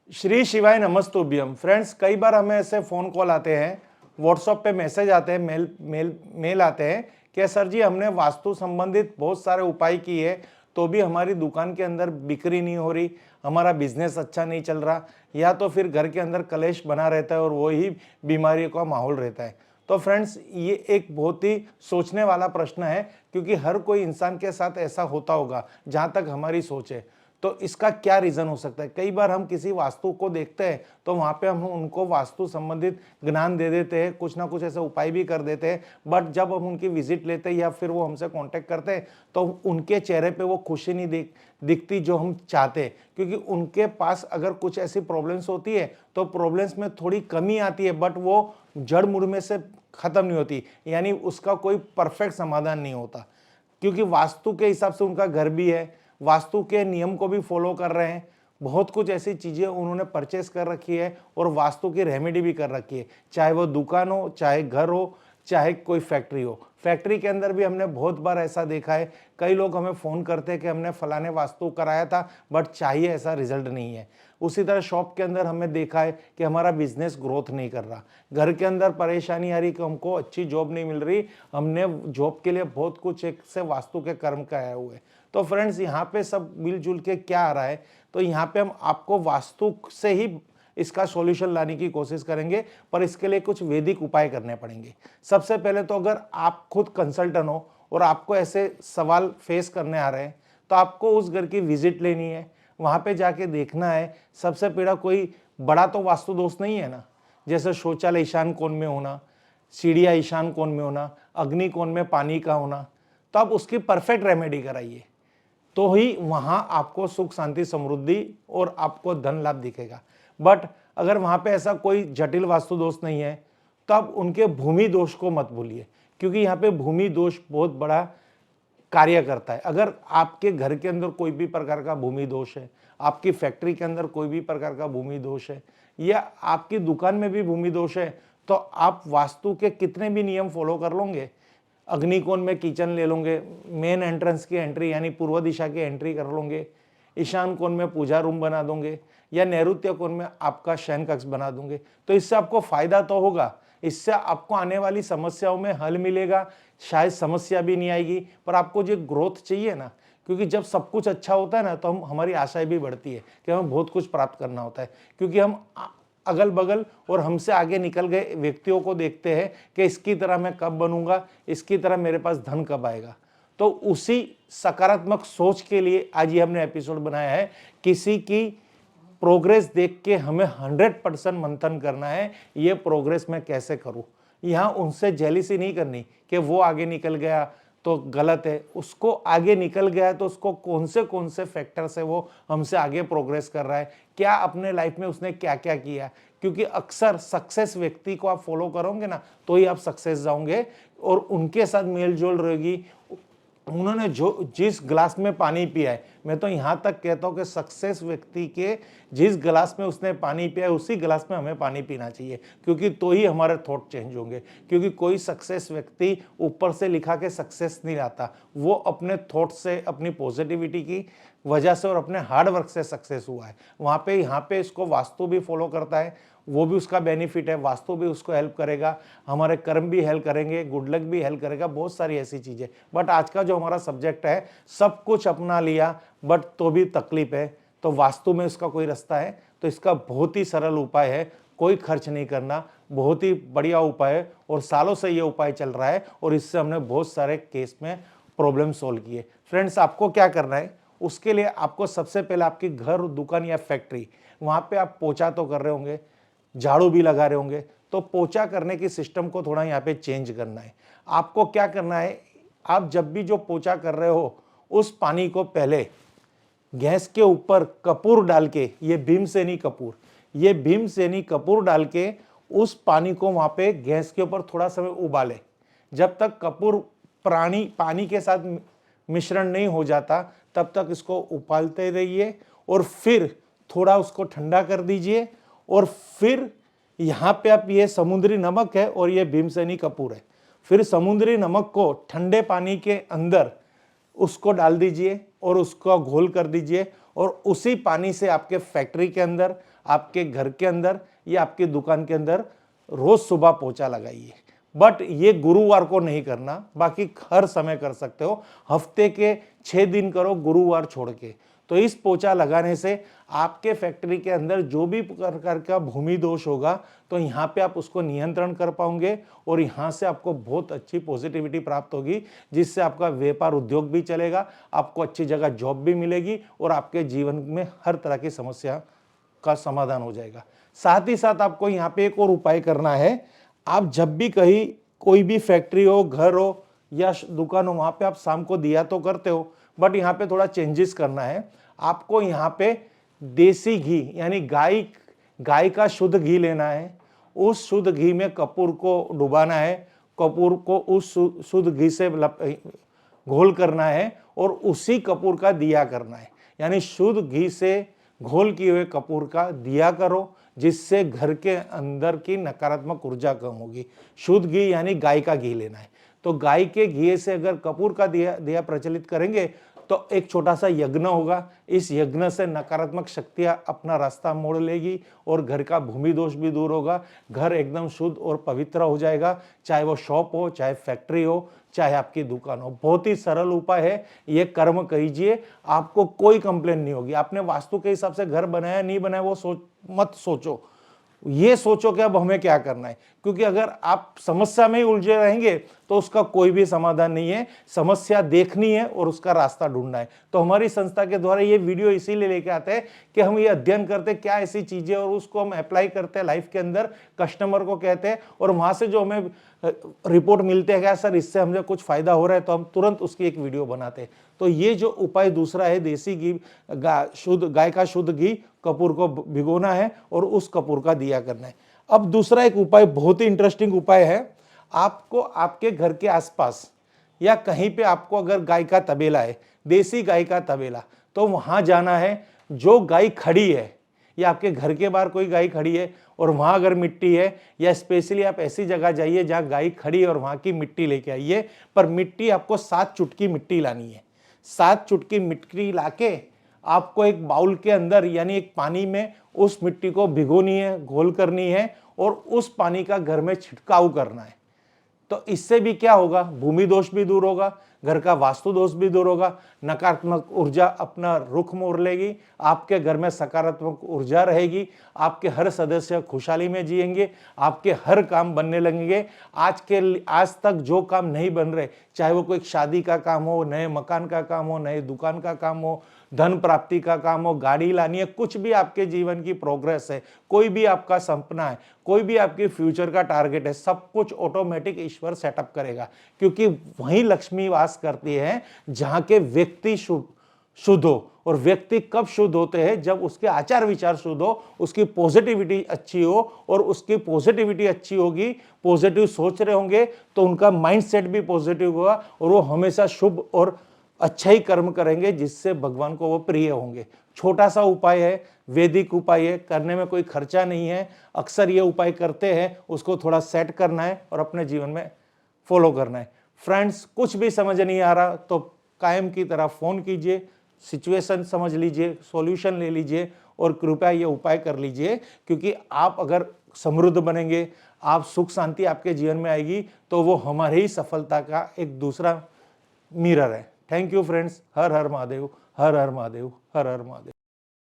श्री शिवाय नमस्तुभ्यम। फ्रेंड्स, कई बार हमें ऐसे फ़ोन कॉल आते हैं, व्हाट्सएप पे मैसेज आते हैं, मेल आते हैं कि सर जी हमने वास्तु संबंधित बहुत सारे उपाय किए तो भी हमारी दुकान के अंदर बिक्री नहीं हो रही, हमारा बिजनेस अच्छा नहीं चल रहा, या तो फिर घर के अंदर कलेश बना रहता है और वही बीमारियों का माहौल रहता है। तो फ्रेंड्स, ये एक बहुत ही सोचने वाला प्रश्न है, क्योंकि हर कोई इंसान के साथ ऐसा होता होगा जहाँ तक हमारी सोच है। तो इसका क्या रीज़न हो सकता है? कई बार हम किसी वास्तु को देखते हैं तो वहाँ पे हम उनको वास्तु संबंधित ज्ञान दे देते हैं, कुछ ना कुछ ऐसे उपाय भी कर देते हैं, बट जब हम उनकी विजिट लेते हैं या फिर वो हमसे कांटेक्ट करते हैं तो उनके चेहरे पे वो खुशी नहीं दिखती जो हम चाहते हैं, क्योंकि उनके पास अगर कुछ ऐसी प्रॉब्लम्स होती है तो प्रॉब्लम्स में थोड़ी कमी आती है, बट वो जड़ मुड़ में से खत्म नहीं होती, यानी उसका कोई परफेक्ट समाधान नहीं होता। क्योंकि वास्तु के हिसाब से उनका घर भी है, वास्तु के नियम को भी फॉलो कर रहे हैं, बहुत कुछ ऐसी चीज़ें उन्होंने परचेस कर रखी है और वास्तु की रेमेडी भी कर रखी है, चाहे वो दुकान हो, चाहे घर हो, चाहे कोई फैक्ट्री हो। फैक्ट्री के अंदर भी हमने बहुत बार ऐसा देखा है, कई लोग हमें फ़ोन करते हैं कि हमने फलाने वास्तु कराया था बट चाहिए ऐसा रिजल्ट नहीं है। उसी तरह शॉप के अंदर हमने देखा है कि हमारा बिजनेस ग्रोथ नहीं कर रहा, घर के अंदर परेशानी आ रही कि हमको अच्छी जॉब नहीं मिल रही, हमने जॉब के लिए बहुत कुछ एक से वास्तु के कर्म कराए हुए। तो फ्रेंड्स, यहाँ पे सब मिलजुल के क्या आ रहा है, तो यहाँ पे हम आपको वास्तु से ही इसका सॉल्यूशन लाने की कोशिश करेंगे, पर इसके लिए कुछ वैदिक उपाय करने पड़ेंगे। सबसे पहले तो अगर आप खुद कंसल्टेंट हो और आपको ऐसे सवाल फेस करने आ रहे हैं तो आपको उस घर की विजिट लेनी है, वहाँ पे जाके देखना है। सबसे पहला कोई बड़ा तो वास्तु दोष नहीं है ना, जैसे शौचालय ईशान कोण में होना, सीढ़ियाँ ईशान कोण में होना, अग्नि कोण में पानी का होना, तो आप उसकी परफेक्ट रेमेडी कराइए, तो ही वहां आपको सुख शांति समृद्धि और आपको धन लाभ दिखेगा। बट अगर वहां पे ऐसा कोई जटिल वास्तु दोष नहीं है तो आप उनके भूमि दोष को मत भूलिए, क्योंकि यहाँ पे भूमि दोष बहुत बड़ा कार्य करता है। अगर आपके घर के अंदर कोई भी प्रकार का भूमि दोष है, आपकी फैक्ट्री के अंदर कोई भी प्रकार का भूमि दोष है, या आपकी दुकान में भी भूमि दोष है, तो आप वास्तु के कितने भी नियम फॉलो कर लोगे, अग्निकोण में किचन ले लोगे, मेन एंट्रेंस की एंट्री यानी पूर्व दिशा की एंट्री कर लोगे, ईशान कोण में पूजा रूम बना दोगे, या नैऋत्य कोण में आपका शयन कक्ष बना दोगे, तो इससे आपको फायदा तो होगा, इससे आपको आने वाली समस्याओं में हल मिलेगा, शायद समस्या भी नहीं आएगी, पर आपको जो ग्रोथ चाहिए ना, क्योंकि जब सब कुछ अच्छा होता है ना तो हमारी आशाएं भी बढ़ती है कि हमें बहुत कुछ प्राप्त करना होता है, क्योंकि हम अगल बगल और हमसे आगे निकल गए व्यक्तियों को देखते हैं कि इसकी तरह मैं कब बनूंगा, इसकी तरह मेरे पास धन कब आएगा। तो उसी सकारात्मक सोच के लिए आज ये हमने एपिसोड बनाया है। किसी की प्रोग्रेस देख के हमें 100% मंथन करना है, ये प्रोग्रेस मैं कैसे करूं। यहाँ उनसे जेलिसी नहीं करनी कि वो आगे निकल गया तो गलत है, उसको आगे निकल गया है तो उसको कौन से फैक्टर से वो हमसे आगे प्रोग्रेस कर रहा है, क्या अपने लाइफ में उसने क्या क्या किया। क्योंकि अक्सर सक्सेस व्यक्ति को आप फॉलो करोगे ना तो ही आप सक्सेस जाओगे, और उनके साथ मेल जोल रहेगी। उन्होंने जो जिस गिलास में पानी पिया है, मैं तो यहाँ तक कहता हूँ कि सक्सेस व्यक्ति के जिस गिलास में उसने पानी पिया है उसी गिलास में हमें पानी पीना चाहिए, क्योंकि तो ही हमारे थॉट चेंज होंगे। क्योंकि कोई सक्सेस व्यक्ति ऊपर से लिखा के सक्सेस नहीं लाता, वो अपने थॉट से, अपनी पॉजिटिविटी की वजह से और अपने हार्ड वर्क से सक्सेस हुआ है। वहाँ पे यहाँ पे इसको वास्तु भी फॉलो करता है, वो भी उसका बेनिफिट है, वास्तु भी उसको हेल्प करेगा, हमारे कर्म भी हेल्प करेंगे, गुड लक भी हेल्प करेगा, बहुत सारी ऐसी चीज़ें। बट आज का जो हमारा सब्जेक्ट है, सब कुछ अपना लिया बट तो भी तकलीफ है, तो वास्तु में इसका कोई रास्ता है, तो इसका बहुत ही सरल उपाय है, कोई खर्च नहीं करना, बहुत ही बढ़िया उपाय है, और सालों से ये उपाय चल रहा है और इससे हमने बहुत सारे केस में प्रॉब्लम सोल्व किए। फ्रेंड्स, आपको क्या करना है, उसके लिए आपको सबसे पहले आपकी घर, दुकान या फैक्ट्री, वहाँ पे आप पोछा तो कर रहे होंगे, झाड़ू भी लगा रहे होंगे, तो पोछा करने की सिस्टम को थोड़ा यहाँ पे चेंज करना है। आपको क्या करना है, आप जब भी जो पोछा कर रहे हो उस पानी को पहले गैस के ऊपर कपूर डाल के, ये भीमसेनी कपूर डाल के उस पानी को वहां पे गैस के ऊपर थोड़ा समय उबाले। जब तक कपूर पानी के साथ मिश्रण नहीं हो जाता तब तक इसको उबालते रहिए, और फिर थोड़ा उसको ठंडा कर दीजिए, और फिर यहाँ पे आप, ये समुद्री नमक है और ये भीमसेनी कपूर है, फिर समुद्री नमक को ठंडे पानी के अंदर उसको डाल दीजिए और उसको घोल कर दीजिए, और उसी पानी से आपके फैक्ट्री के अंदर, आपके घर के अंदर या आपकी दुकान के अंदर रोज सुबह पोछा लगाइए। बट ये गुरुवार को नहीं करना, बाकी हर समय कर सकते हो। हफ्ते के 6 दिन करो गुरुवार छोड़ के। तो इस पोछा लगाने से आपके फैक्ट्री के अंदर जो भी प्रकार का भूमि दोष होगा तो यहाँ पे आप उसको नियंत्रण कर पाओगे और यहाँ से आपको बहुत अच्छी पॉजिटिविटी प्राप्त होगी, जिससे आपका व्यापार उद्योग भी चलेगा, आपको अच्छी जगह जॉब भी मिलेगी और आपके जीवन में हर तरह की समस्या का समाधान हो जाएगा। साथ ही साथ आपको यहाँ पे एक और उपाय करना है। आप जब भी कहीं कोई भी फैक्ट्री हो, घर हो या दुकान हो, वहां पे आप शाम को दिया तो करते हो, बट यहाँ पे थोड़ा चेंजेस करना है। आपको यहाँ पे देसी घी यानी गाय का शुद्ध घी लेना है। उस शुद्ध घी में कपूर को डुबाना है, कपूर को उस शुद्ध घी से घोल करना है और उसी कपूर का दिया करना है। यानी शुद्ध घी से घोल किए हुए कपूर का दिया करो, जिससे घर के अंदर की नकारात्मक ऊर्जा कम होगी। शुद्ध घी यानी गाय का घी लेना है। तो गाय के घी से अगर कपूर का दिया प्रचलित करेंगे तो एक छोटा सा यज्ञ होगा। इस यज्ञ से नकारात्मक शक्तियां अपना रास्ता मोड़ लेगी और घर का भूमि दोष भी दूर होगा। घर एकदम शुद्ध और पवित्र हो जाएगा, चाहे वो शॉप हो, चाहे फैक्ट्री हो, चाहे आपकी दुकान हो। बहुत ही सरल उपाय है, ये कर्म कीजिए, आपको कोई कंप्लेन नहीं होगी। आपने वास्तु के हिसाब से घर बनाया नहीं बनाया वो मत सोचो, ये सोचो कि अब हमें क्या करना है। क्योंकि अगर आप समस्या में ही उलझे रहेंगे तो उसका कोई भी समाधान नहीं है। समस्या देखनी है और उसका रास्ता ढूंढना है। तो हमारी संस्था के द्वारा ये वीडियो इसीलिए लेके आते हैं कि हम ये अध्ययन करते हैं क्या ऐसी चीजें और उसको हम अप्लाई करते हैं लाइफ के अंदर, कस्टमर को कहते हैं और वहां से जो हमें रिपोर्ट मिलते हैं, क्या सर इससे हमें कुछ फायदा हो रहा है, तो हम तुरंत उसकी एक वीडियो बनाते हैं। तो ये जो उपाय दूसरा है, देसी घी, गाय का शुद्ध घी, कपूर को भिगोना है और उस कपूर का दिया करना है। अब दूसरा एक उपाय, बहुत ही इंटरेस्टिंग उपाय है। आपको आपके घर के आसपास या कहीं पे आपको अगर गाय का तबेला है, देसी गाय का तबेला, तो वहां जाना है। जो गाय खड़ी है या आपके घर के बाहर कोई गाय खड़ी है और वहां अगर मिट्टी है, या स्पेशली आप ऐसी जगह जाइए जहां गाय खड़ी है और वहां की मिट्टी लेके आइए। पर मिट्टी आपको 7 चुटकी मिट्टी लानी है। 7 चुटकी मिट्टी लाके आपको एक बाउल के अंदर यानी एक पानी में उस मिट्टी को भिगोनी है, घोल करनी है और उस पानी का घर में छिड़काव करना है। तो इससे भी क्या होगा, भूमि दोष भी दूर होगा, घर का वास्तु दोष भी दूर होगा, नकारात्मक ऊर्जा अपना रुख मोड़ लेगी, आपके घर में सकारात्मक ऊर्जा रहेगी, आपके हर सदस्य खुशहाली में जिएंगे, आपके हर काम बनने लगेंगे। आज तक जो काम नहीं बन रहे, चाहे वो कोई शादी का काम हो, नए मकान का काम हो, नए दुकान का काम हो, धन प्राप्ति का काम हो, गाड़ी लानी है, कुछ भी आपके जीवन की प्रोग्रेस है, कोई भी आपका सपना है, कोई भी आपके फ्यूचर का टारगेट है, सब कुछ ऑटोमेटिक ईश्वर सेटअप करेगा। क्योंकि वही लक्ष्मी वास करती है जहां के व्यक्ति शुद्ध हो। और व्यक्ति कब शुद्ध होते हैं, जब उसके आचार विचार शुद्ध हो, उसकी पॉजिटिविटी अच्छी हो। और उसकी पॉजिटिविटी अच्छी होगी, पॉजिटिव सोच रहे होंगे तो उनका माइंडसेट भी पॉजिटिव होगा और वो हमेशा शुभ और अच्छा ही कर्म करेंगे, जिससे भगवान को वो प्रिय होंगे। छोटा सा उपाय है, वैदिक उपाय है, करने में कोई खर्चा नहीं है। अक्सर ये उपाय करते हैं, उसको थोड़ा सेट करना है और अपने जीवन में फॉलो करना है। फ्रेंड्स, कुछ भी समझ नहीं आ रहा तो कायम की तरह फोन कीजिए, सिचुएशन समझ लीजिए, सॉल्यूशन ले लीजिए और कृपया ये उपाय कर लीजिए। क्योंकि आप अगर समृद्ध बनेंगे, आप सुख शांति आपके जीवन में आएगी, तो वो हमारी ही सफलता का एक दूसरा मिरर है। Thank you friends. Her her Mahadev, her her Mahadev, her her Mahadev.